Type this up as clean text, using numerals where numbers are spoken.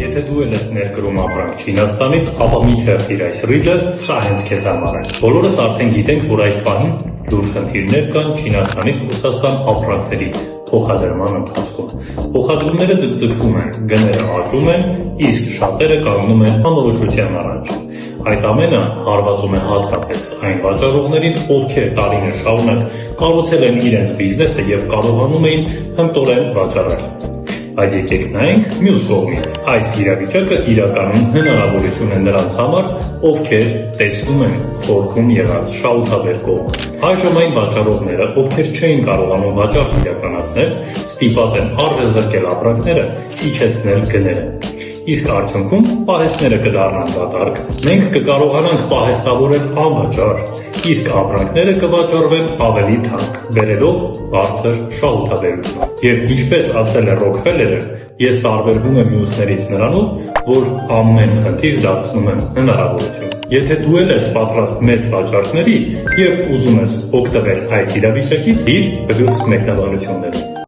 Եթե դու ես ներկրում ապրանք Չինաստանից, ապա մի թերթիր այս ռիլը, սա հենց քեզ համար է։ Բոլորս արդեն գիտենք, որ այս պահին լուրջ խնդիրներ կան Չինաստանից Ռուսաստան ապրանքների փոխադրման ընթացքում։ Փոխադրումները ձգձգվում են, գները աճում են, իսկ շատերը կանգնում են անորոշության առաջ։ Այդ ամենը հարվածում է հատկապես այն վաճառողներին, ովքեր տարիներ շարունակ կառուցել են իրենց բիզնեսը եւ կարողանում էին հմտորեն վաճառել։ Բայց եկեք նայենք մյուս կողմից։ Այս իրավիճակը իրականում հնարավորություն է նրանց համար, ովքեր տեսնում են խորքում եղած շահութաբեր կողմը։ Այժմ այն վաճառողները, ովքեր չէին կարողանում վաճառք իրականացնել, ստիպված են արժեզրկել ապրանքները, իջեցնել գները։ Իսկ արդյունքում պահեստները կդառնան դատարկ, մենք կկարողանանք պահեստավորել անվաճառ, իսկ ապրանքները կվաճառվեն ավելի թանկ, բերելով բարձր շահութաբերություն։ Եվ ինչպես ասել է Ռոքֆելերը, ես տարբերվում եմ մյուսներից նրանով, որ ամեն խնդիր դարձնում եմ հնարավորություն։ Եթե դու ես պատրաստ մեծ վաճառքների եւ ուզում ես օգտվել այս իրավիճակից, իր մեկնաբանություններով։